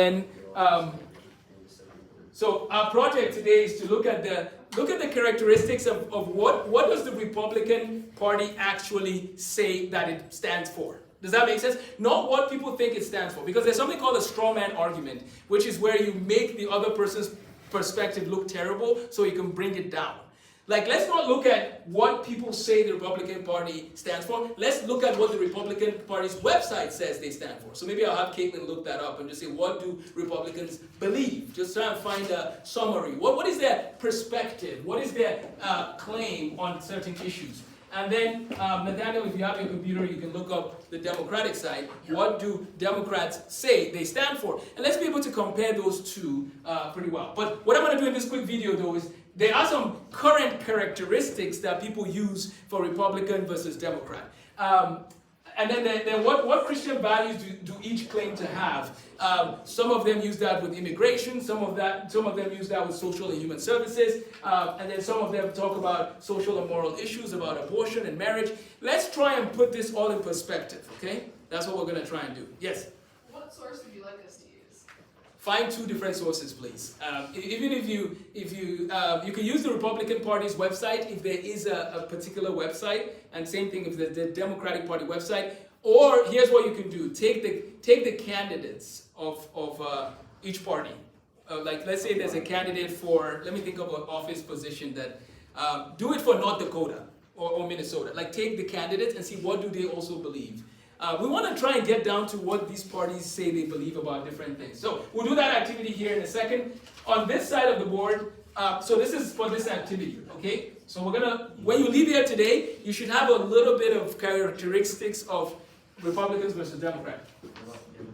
And so our project today is to look at the characteristics of what does the Republican Party actually say that it stands for. Does that make sense? Not what people think it stands for, because there's something called a straw man argument, which is where you make the other person's perspective look terrible so you can bring it down. Like, let's not look at what people say the Republican Party stands for. Let's look at what the Republican Party's website says they stand for. So maybe I'll have Caitlin look that up and just say, what do Republicans believe? Just try and find a summary. What is their perspective? What is their claim on certain issues? And then, Nathaniel, if you have your computer, you can look up the Democratic side. What do Democrats say they stand for? And let's be able to compare those two pretty well. But what I'm going to do in this quick video, though, is there are some current characteristics that people use for Republican versus Democrat. And then what Christian values do each claim to have? Some of them use that with immigration, some of them use that with social and human services, and then some of them talk about social and moral issues, about abortion and marriage. Let's try and put this all in perspective, okay? That's what we're going to try and do. Yes? What source would you like us to use? Find two different sources, please. Even if you can use the Republican Party's website if there is a particular website, and same thing if the Democratic Party website. Or here's what you can do: take the candidates of each party. Like, let's say there's a candidate for, let me think of an office position that do it for North Dakota or Minnesota. Like, take the candidates and see what do they also believe. We want to try and get down to what these parties say they believe about different things. So we'll do that activity here in a second. On this side of the board, so this is for this activity, okay? So we're gonna, when you leave here today, you should have a little bit of characteristics of Republicans versus Democrats.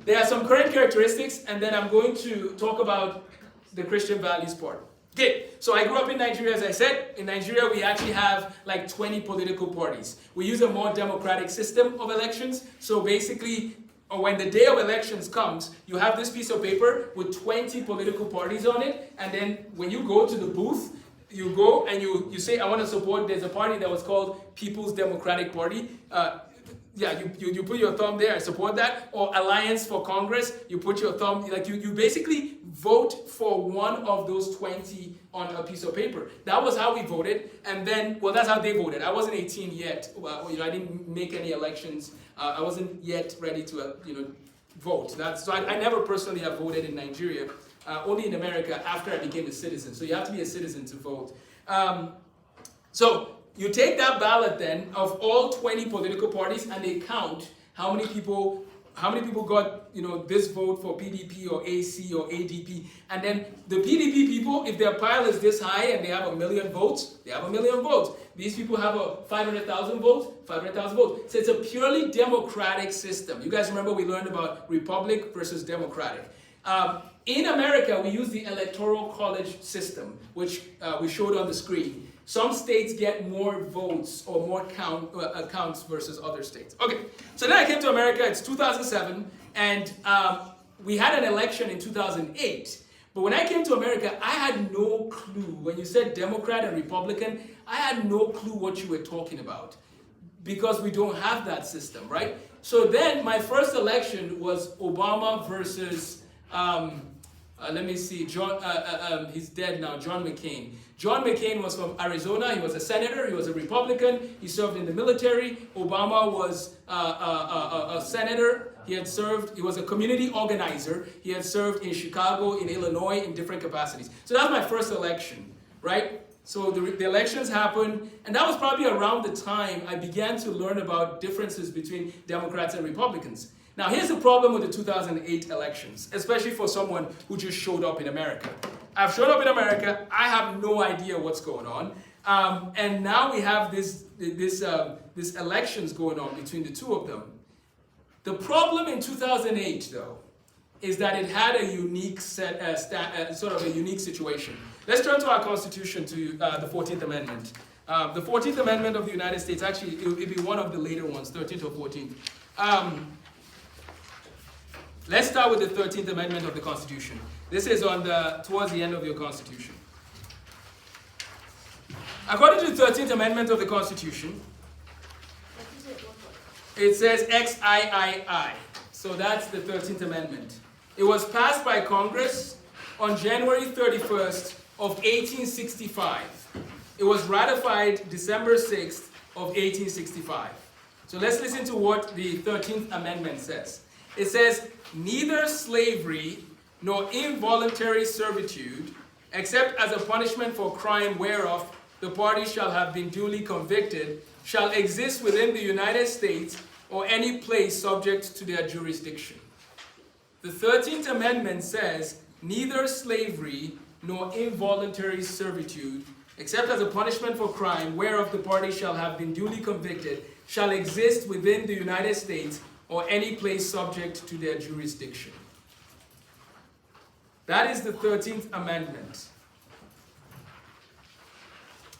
There are some current characteristics, and then I'm going to talk about the Christian values part. Okay, so I grew up in Nigeria, as I said. In Nigeria, we actually have like 20 political parties. We use a more democratic system of elections. So basically, when the day of elections comes, you have this piece of paper with 20 political parties on it. And then when you go to the booth, you go and you say, I want to support, there's a party that was called People's Democratic Party. You put your thumb there, I support that. Or Alliance for Congress, you put your thumb, like you basically vote for one of those 20 on a piece of paper. That was how we voted. And then, well, that's how they voted. I wasn't 18 yet. Well, I didn't make any elections. I wasn't yet ready to, vote. So I never personally have voted in Nigeria, only in America after I became a citizen. So you have to be a citizen to vote. So you take that ballot then of all 20 political parties, and they count how many people got, this vote for PDP or AC or ADP. And then the PDP people, if their pile is this high and they have 1 million votes, they have 1 million votes. These people have a 500,000 votes, 500,000 votes. So it's a purely democratic system. You guys remember we learned about republic versus democratic. In America, we use the electoral college system, which we showed on the screen. Some states get more votes or more counts versus other states. Okay, so then I came to America. It's 2007, and we had an election in 2008. But when I came to America, I had no clue. When you said Democrat and Republican, I had no clue what you were talking about, because we don't have that system, right? So then my first election was Obama versus, let me see, he's dead now, John McCain. John McCain was from Arizona. He was a senator. He was a Republican. He served in the military. Obama was a senator. He was a community organizer. He had served in Chicago, in Illinois, in different capacities. So that was my first election, right? So the elections happened, and that was probably around the time I began to learn about differences between Democrats and Republicans. Now, here's the problem with the 2008 elections, especially for someone who just showed up in America. I've showed up in America. I have no idea what's going on. And now we have this elections going on between the two of them. The problem in 2008, though, is that it had a unique sort of a unique situation. Let's turn to our Constitution, to the 14th Amendment. The 14th Amendment of the United States, actually, it'll be one of the later ones, 13th or 14th. Let's start with the 13th Amendment of the Constitution. This is towards the end of your Constitution. According to the 13th Amendment of the Constitution, it says XIII. So that's the 13th Amendment. It was passed by Congress on January 31st of 1865. It was ratified December 6th of 1865. So let's listen to what the 13th Amendment says. It says, neither slavery nor involuntary servitude, except as a punishment for crime whereof the party shall have been duly convicted, shall exist within the United States or any place subject to their jurisdiction. The 13th Amendment says, neither slavery nor involuntary servitude, except as a punishment for crime whereof the party shall have been duly convicted, shall exist within the United States or any place subject to their jurisdiction. That is the 13th Amendment.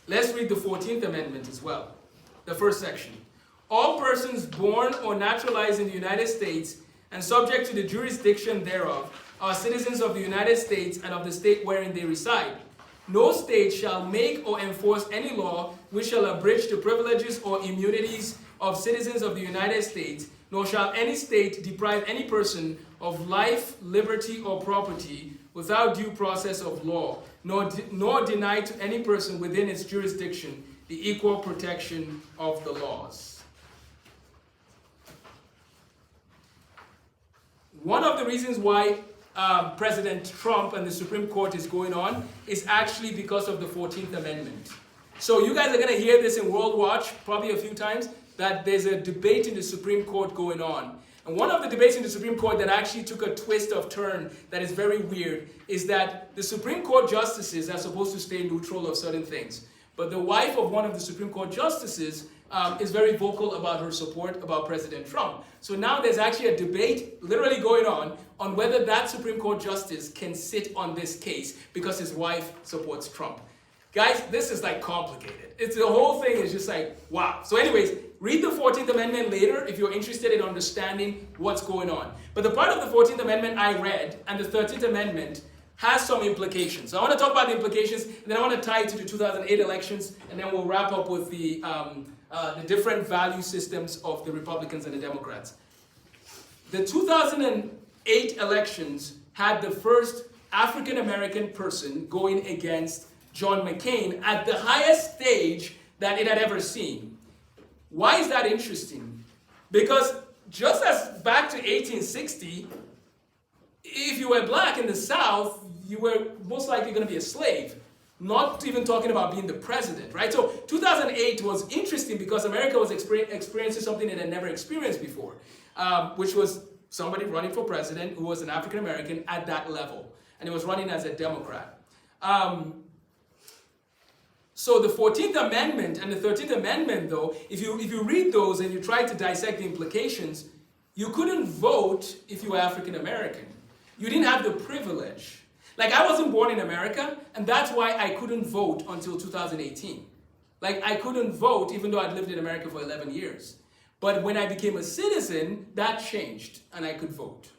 Let's read the 14th Amendment as well. The first section. All persons born or naturalized in the United States and subject to the jurisdiction thereof are citizens of the United States and of the state wherein they reside. No state shall make or enforce any law which shall abridge the privileges or immunities of citizens of the United States, nor shall any state deprive any person of life, liberty, or property without due process of law, nor deny to any person within its jurisdiction the equal protection of the laws. One of the reasons why President Trump and the Supreme Court is going on is actually because of the 14th Amendment. So you guys are going to hear this in World Watch probably a few times, that there's a debate in the Supreme Court going on. And one of the debates in the Supreme Court that actually took a twist of turn that is very weird is that the Supreme Court justices are supposed to stay neutral of certain things. But the wife of one of the Supreme Court justices is very vocal about her support about President Trump. So now there's actually a debate literally going on whether that Supreme Court justice can sit on this case because his wife supports Trump. Guys, this is like complicated. The whole thing is just like, wow. So anyways, read the 14th Amendment later if you're interested in understanding what's going on. But the part of the 14th Amendment I read and the 13th Amendment has some implications. So I want to talk about the implications, and then I want to tie it to the 2008 elections, and then we'll wrap up with the different value systems of the Republicans and the Democrats. The 2008 elections had the first African-American person going against John McCain at the highest stage that it had ever seen. Why is that interesting? Because just as back to 1860, if you were black in the South, you were most likely going to be a slave. Not even talking about being the president, right? So 2008 was interesting because America was experiencing something it had never experienced before, which was somebody running for president who was an African American at that level, and he was running as a Democrat. So the 14th Amendment and the 13th Amendment, though, if you read those and you try to dissect the implications, you couldn't vote if you were African American. You didn't have the privilege. Like, I wasn't born in America, and that's why I couldn't vote until 2018. Like, I couldn't vote even though I'd lived in America for 11 years. But when I became a citizen, that changed, and I could vote.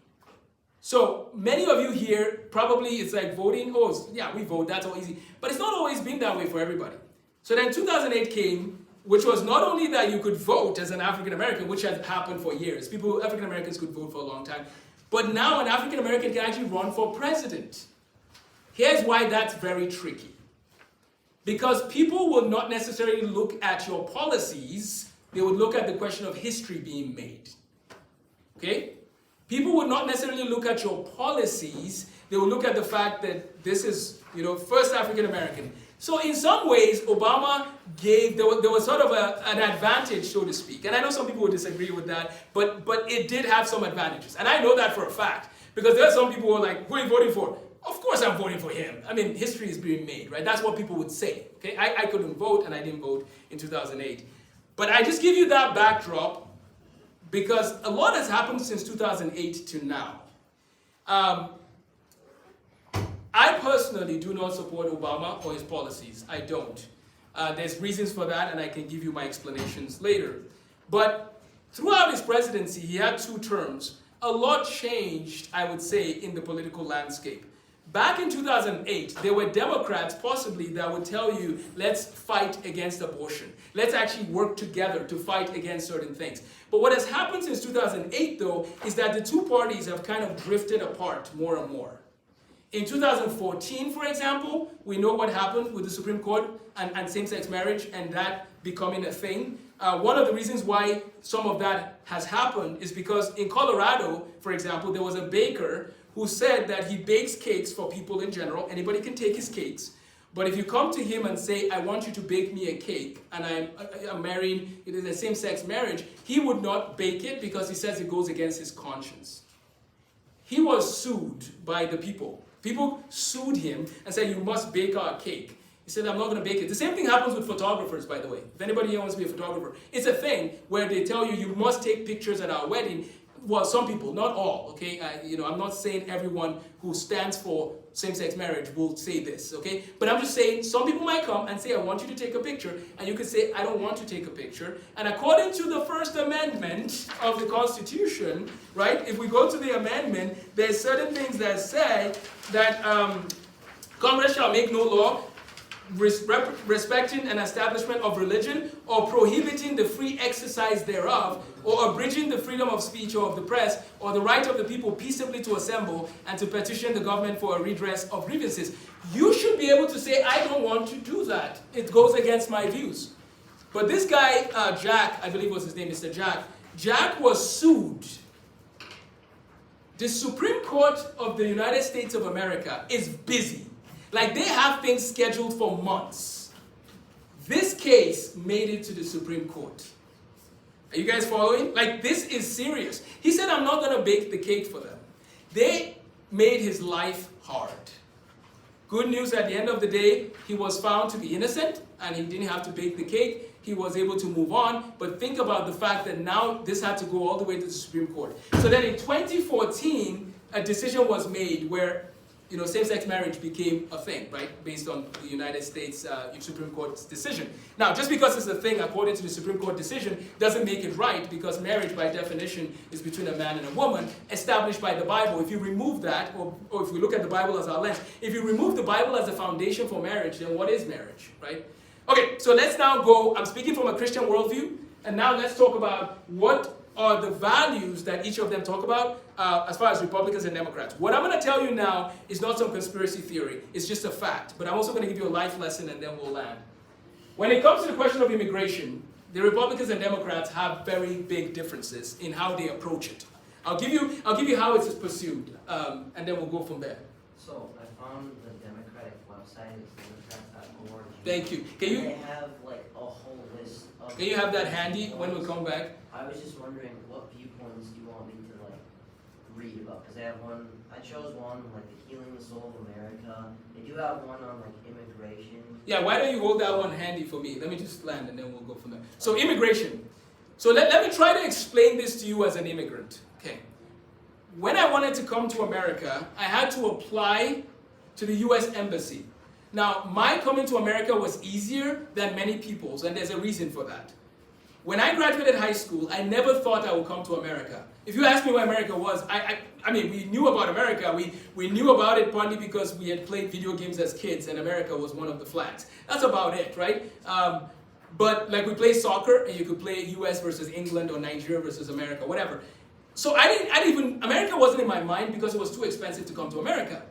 So many of you here, probably it's like voting, oh, yeah, we vote, that's all easy. But it's not always been that way for everybody. So then 2008 came, which was not only that you could vote as an African American, which has happened for years. African Americans could vote for a long time. But now an African American can actually run for president. Here's why that's very tricky. Because people will not necessarily look at your policies, they would look at the question of history being made. Okay? People would not necessarily look at your policies, they would look at the fact that this is, first African American. So in some ways, Obama there was sort of an advantage, so to speak. And I know some people would disagree with that, but it did have some advantages. And I know that for a fact, because there are some people who are like, who are you voting for? Of course I'm voting for him. I mean, history is being made, right? That's what people would say, okay? I couldn't vote, and I didn't vote in 2008. But I just give you that backdrop because a lot has happened since 2008 to now. I personally do not support Obama or his policies. I don't. There's reasons for that, and I can give you my explanations later. But throughout his presidency, he had 2 terms. A lot changed, I would say, in the political landscape. Back in 2008, there were Democrats possibly that would tell you, let's fight against abortion. Let's actually work together to fight against certain things. But what has happened since 2008, though, is that the two parties have kind of drifted apart more and more. In 2014, for example, we know what happened with the Supreme Court and same-sex marriage and that becoming a thing. One of the reasons why some of that has happened is because in Colorado, for example, there was a baker who said that he bakes cakes for people in general. Anybody can take his cakes. But if you come to him and say, I want you to bake me a cake, and I'm marrying, it is a same-sex marriage, he would not bake it because he says it goes against his conscience. He was sued by the people. People sued him and said, you must bake our cake. He said, I'm not going to bake it. The same thing happens with photographers, by the way. If anybody here wants to be a photographer, it's a thing where they tell you, you must take pictures at our wedding. Well, some people, not all, okay? I'm not saying everyone who stands for same-sex marriage will say this, okay? But I'm just saying some people might come and say, I want you to take a picture, and you could say, I don't want to take a picture. And according to the First Amendment of the Constitution, right, if we go to the amendment, there's certain things that say that Congress shall make no law respecting an establishment of religion or prohibiting the free exercise thereof or abridging the freedom of speech or of the press or the right of the people peaceably to assemble and to petition the government for a redress of grievances. You should be able to say, I don't want to do that. It goes against my views. But this guy, Jack, I believe was his name, Mr. Jack was sued. The Supreme Court of the United States of America is busy. Like, they have things scheduled for months. This case made it to the Supreme Court. Are you guys following? Like, this is serious. He said, I'm not going to bake the cake for them. They made his life hard. Good news, at the end of the day, he was found to be innocent, and he didn't have to bake the cake. He was able to move on. But think about the fact that now this had to go all the way to the Supreme Court. So then in 2014, a decision was made where same-sex marriage became a thing, right? Based on the United States Supreme Court's decision. Now, just because it's a thing according to the Supreme Court decision doesn't make it right, because marriage by definition is between a man and a woman, established by the Bible. If you remove that, or if we look at the Bible as our lens, if you remove the Bible as the foundation for marriage, then what is marriage, right? Okay, so let's now go, I'm speaking from a Christian worldview, and now let's talk about what are the values that each of them talk about as far as Republicans and Democrats. What I'm going to tell you now is not some conspiracy theory. It's just a fact. But I'm also going to give you a life lesson, and then we'll land. When it comes to the question of immigration, the Republicans and Democrats have very big differences in how they approach it. I'll give you how it's pursued, and then we'll go from there. So I found the Democratic website is democrats.org. Thank you. They have like a whole list of... Can you have that handy when we come back? I was just wondering, what viewpoints do you want me to like read about? Because they have one, I chose one, like the Healing the Soul of America. They do have one on like immigration. Yeah, why don't you hold that one handy for me? Let me just land and then we'll go from there. So immigration. So let me try to explain this to you as an immigrant. Okay. When I wanted to come to America, I had to apply to the US Embassy. Now, my coming to America was easier than many people's, and there's a reason for that. When I graduated high school, I never thought I would come to America. If you ask me where America was, I mean, we knew about America. We knew about it partly because we had played video games as kids, and America was one of the flags. That's about it, right? But like we play soccer, and you could play US versus England or Nigeria versus America, whatever. So America wasn't in my mind because it was too expensive to come to America.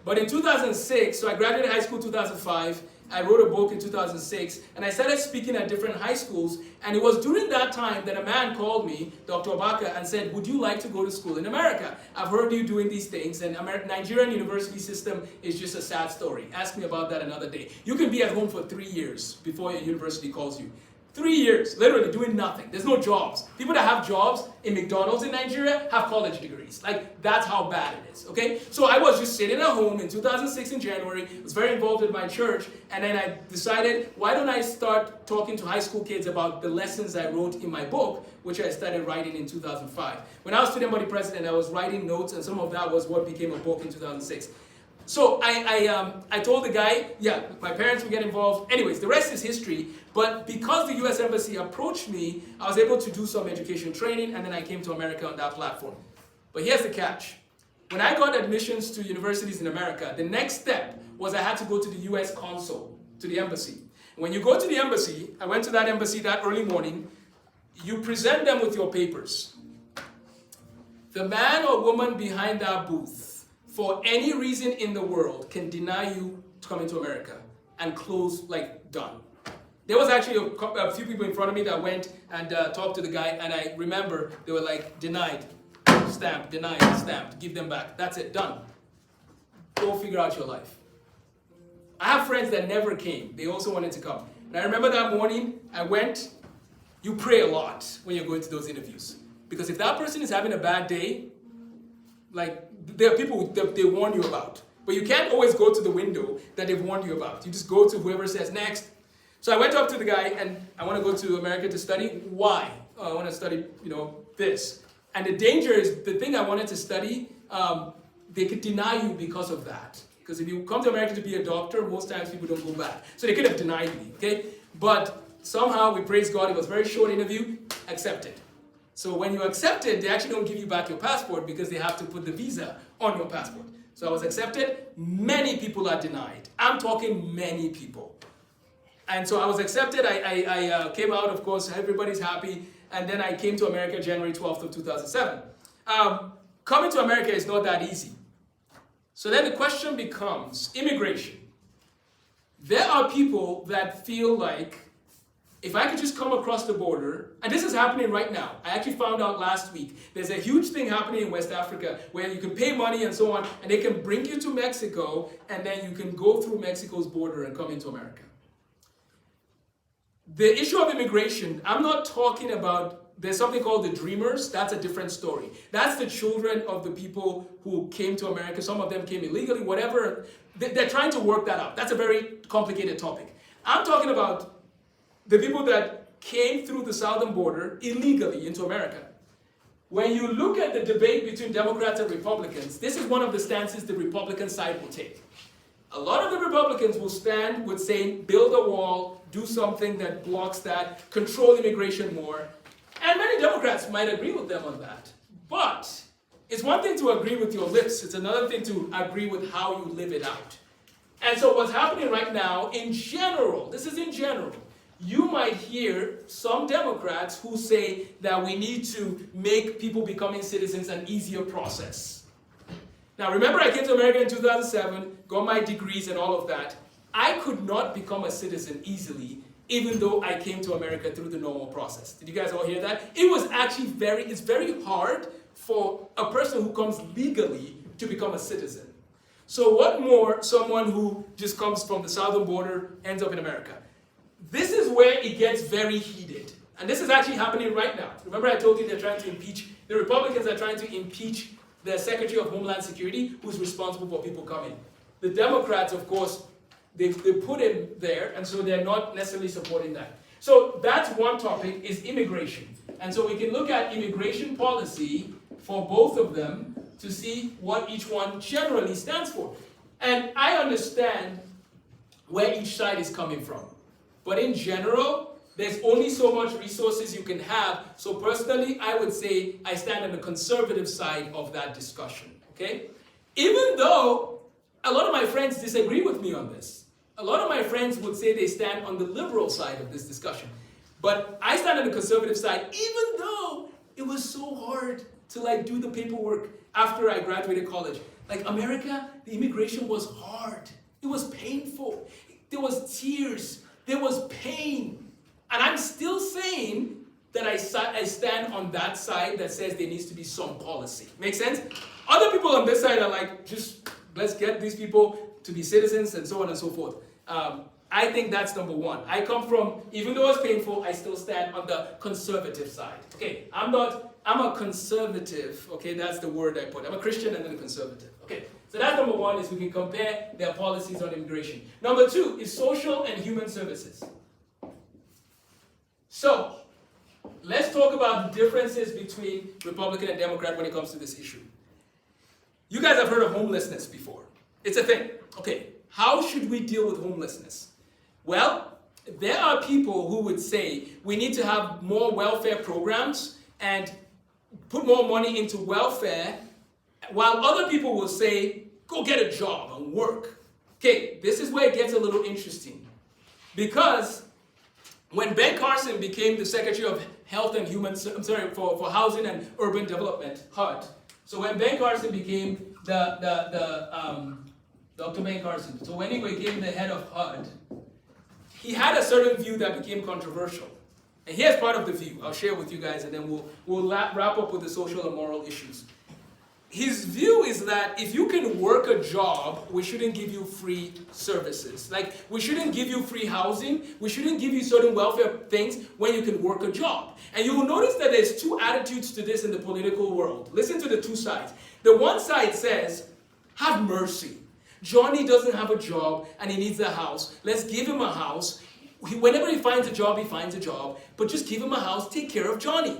But in 2006, so I graduated high school in 2005, I wrote a book in 2006, and I started speaking at different high schools, and it was during that time that a man called me, Dr. Obaka, and said, would you like to go to school in America? I've heard you doing these things, and Nigerian university system is just a sad story. Ask me about that another day. You can be at home for 3 years before your university calls you. 3 years, literally doing nothing. There's no jobs. People that have jobs in McDonald's in Nigeria have college degrees. Like, that's how bad it is, okay? So I was just sitting at home in 2006 in January, was very involved with my church, and then I decided, why don't I start talking to high school kids about the lessons I wrote in my book, which I started writing in 2005. When I was student body president, I was writing notes, and some of that was what became a book in 2006. So I told the guy, yeah, my parents would get involved. Anyways, the rest is history. But because the US Embassy approached me, I was able to do some education training, and then I came to America on that platform. But here's the catch. When I got admissions to universities in America, the next step was I had to go to the US consul, to the embassy. When you go to the embassy, I went to that embassy that early morning, you present them with your papers. The man or woman behind that booth, for any reason in the world, can deny you coming to America and close, like, done. There was actually a few people in front of me that went and talked to the guy, and I remember they were like, denied, stamped, denied, stamped, give them back. That's it, done. Go figure out your life. I have friends that never came. They also wanted to come. And I remember that morning, I went. You pray a lot when you're going to those interviews. Because if that person is having a bad day, like, there are people that they warn you about. But you can't always go to the window that they've warned you about. You just go to whoever says next. So I went up to the guy, and I want to go to America to study. Why? Oh, I want to study, this. And the danger is, the thing I wanted to study, they could deny you because of that. Because if you come to America to be a doctor, most times people don't go back. So they could have denied me, okay? But somehow, we praise God, it was a very short interview, accepted. So when you accepted, they actually don't give you back your passport because they have to put the visa on your passport. So I was accepted. Many people are denied. I'm talking many people. And so I was accepted. I came out, of course, everybody's happy. And then I came to America January 12th of 2007. Coming to America is not that easy. So then the question becomes immigration. There are people that feel like, if I could just come across the border, and this is happening right now. I actually found out last week. There's a huge thing happening in West Africa where you can pay money and so on, and they can bring you to Mexico, and then you can go through Mexico's border and come into America. The issue of immigration, I'm not talking about, there's something called the Dreamers. That's a different story. That's the children of the people who came to America. Some of them came illegally, whatever. They're trying to work that out. That's a very complicated topic. I'm talking about the people that came through the southern border illegally into America. When you look at the debate between Democrats and Republicans, this is one of the stances the Republican side will take. A lot of the Republicans will stand with saying, build a wall, do something that blocks that, control immigration more. And many Democrats might agree with them on that. But it's one thing to agree with your lips. It's another thing to agree with how you live it out. And so what's happening right now, in general, this is in general, you might hear some Democrats who say that we need to make people becoming citizens an easier process. Now, remember, I came to America in 2007, got my degrees and all of that. I could not become a citizen easily, even though I came to America through the normal process. Did you guys all hear that? It was actually it's very hard for a person who comes legally to become a citizen. So what more someone who just comes from the southern border ends up in America? This is where it gets very heated. And this is actually happening right now. Remember I told you they're trying to impeach, the Republicans are trying to impeach the Secretary of Homeland Security who's responsible for people coming. The Democrats, of course, they put him there, and so they're not necessarily supporting that. So that's one topic, is immigration. And so we can look at immigration policy for both of them to see what each one generally stands for. And I understand where each side is coming from. But in general, there's only so much resources you can have. So personally, I would say I stand on the conservative side of that discussion, okay? Even though a lot of my friends disagree with me on this. A lot of my friends would say they stand on the liberal side of this discussion. But I stand on the conservative side, even though it was so hard to do the paperwork after I graduated college. Like America, the immigration was hard. It was painful. There was tears. There was pain. And I'm still saying that I stand on that side that says there needs to be some policy. Make sense? Other people on this side are like, just let's get these people to be citizens and so on and so forth. I think that's number one. I come from, even though it's painful, I still stand on the conservative side. Okay, I'm a conservative. Okay, that's the word I put. I'm a Christian and then a conservative. Okay, so that's number one, is we can compare their policies on immigration. Number two is social and human services. So, let's talk about the differences between Republican and Democrat when it comes to this issue. You guys have heard of homelessness before. It's a thing. Okay, how should we deal with homelessness? Well, there are people who would say we need to have more welfare programs and put more money into welfare while other people will say, go get a job and work. Okay, this is where it gets a little interesting. Because when Ben Carson became the Secretary of Health and for Housing and Urban Development, HUD. So when Ben Carson became Dr. Ben Carson, so when he became the head of HUD, he had a certain view that became controversial. And here's part of the view. I'll share with you guys, and then we'll wrap up with the social and moral issues. His view is that if you can work a job, we shouldn't give you free services. Like, we shouldn't give you free housing. We shouldn't give you certain welfare things when you can work a job. And you will notice that there's two attitudes to this in the political world. Listen to the two sides. The one side says, have mercy. Johnny doesn't have a job and he needs a house. Let's give him a house. Whenever he finds a job, he finds a job. But just give him a house, take care of Johnny.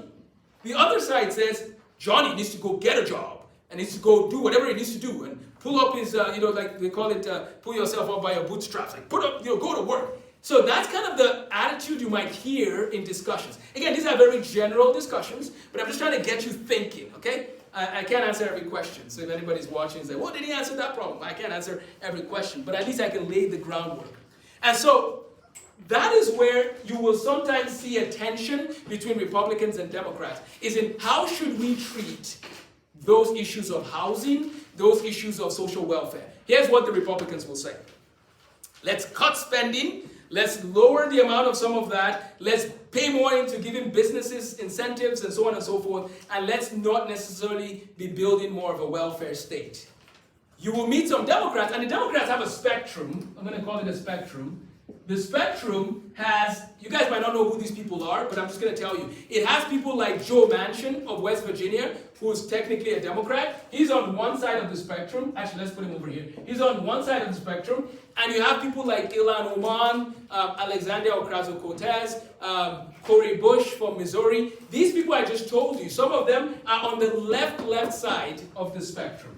The other side says, Johnny needs to go get a job. And needs to go do whatever he needs to do and pull up his, like they call it, pull yourself up by your bootstraps. Like put up, go to work. So that's kind of the attitude you might hear in discussions. Again, these are very general discussions, but I'm just trying to get you thinking, okay? I can't answer every question. So if anybody's watching and say, well, did he answer that problem? I can't answer every question, but at least I can lay the groundwork. And so that is where you will sometimes see a tension between Republicans and Democrats, is in how should we treat those issues of housing, those issues of social welfare. Here's what the Republicans will say. Let's cut spending. Let's lower the amount of some of that. Let's pay more into giving businesses incentives and so on and so forth. And let's not necessarily be building more of a welfare state. You will meet some Democrats, and the Democrats have a spectrum. I'm going to call it a spectrum. The spectrum has, you guys might not know who these people are, but I'm just going to tell you. It has people like Joe Manchin of West Virginia, who's technically a Democrat. He's on one side of the spectrum. Actually, let's put him over here. He's on one side of the spectrum. And you have people like Ilhan Omar, Alexandria Ocasio-Cortez, Cory Bush from Missouri. These people I just told you, some of them are on the left side of the spectrum.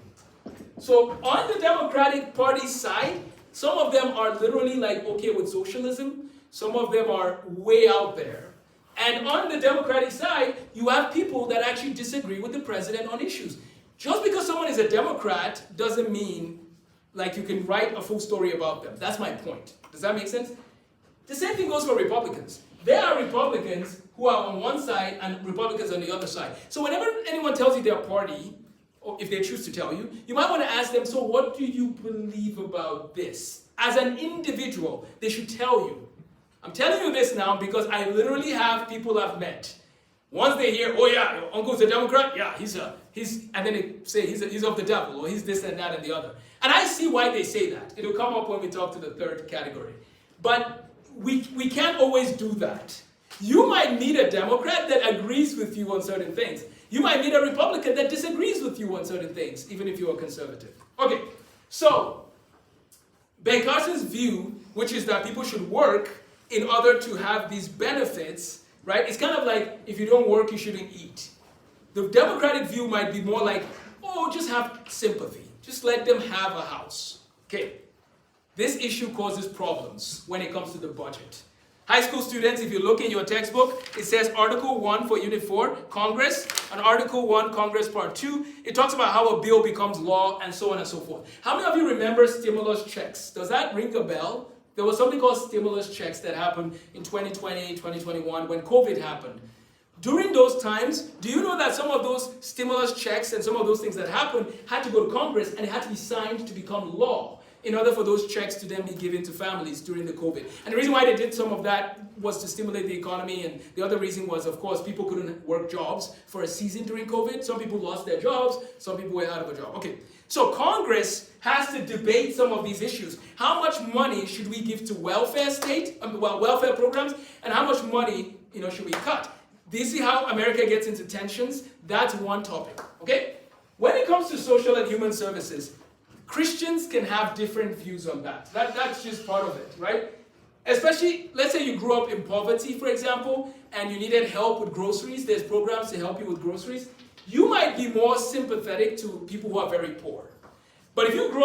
So on the Democratic Party side, some of them are literally like okay with socialism. Some of them are way out there. And on the Democratic side, you have people that actually disagree with the president on issues. Just because someone is a Democrat doesn't mean like you can write a full story about them. That's my point. Does that make sense? The same thing goes for Republicans. There are Republicans who are on one side and Republicans on the other side. So whenever anyone tells you their party, or if they choose to tell you, you might want to ask them, so what do you believe about this? As an individual, they should tell you. I'm telling you this now because I literally have people I've met. Once they hear, oh yeah, your uncle's a Democrat, yeah, he's, and then they say he's of the devil, or he's this and that and the other. And I see why they say that. It'll come up when we talk to the third category. But we can't always do that. You might meet a Democrat that agrees with you on certain things. You might meet a Republican that disagrees with you on certain things, even if you are conservative. Okay, so Ben Carson's view, which is that people should work in order to have these benefits, right? It's kind of like if you don't work, you shouldn't eat. The Democratic view might be more like, oh, just have sympathy. Just let them have a house. Okay, this issue causes problems when it comes to the budget. High school students, if you look in your textbook, it says Article 1 for Unit 4, Congress, and Article 1, Congress Part 2. It talks about how a bill becomes law and so on and so forth. How many of you remember stimulus checks? Does that ring a bell? There was something called stimulus checks that happened in 2020, 2021 when COVID happened. During those times, do you know that some of those stimulus checks and some of those things that happened had to go to Congress and it had to be signed to become law in order for those checks to then be given to families during the COVID? And the reason why they did some of that was to stimulate the economy, and the other reason was, of course, people couldn't work jobs for a season during COVID. Some people lost their jobs, some people were out of a job. Okay, so Congress has to debate some of these issues. How much money should we give to welfare welfare programs, and how much money, should we cut? Do you see how America gets into tensions? That's one topic, okay? When it comes to social and human services, Christians can have different views on that. That's just part of it, right? Especially, let's say you grew up in poverty, for example, and you needed help with groceries. There's programs to help you with groceries. You might be more sympathetic to people who are very poor. But if you grow up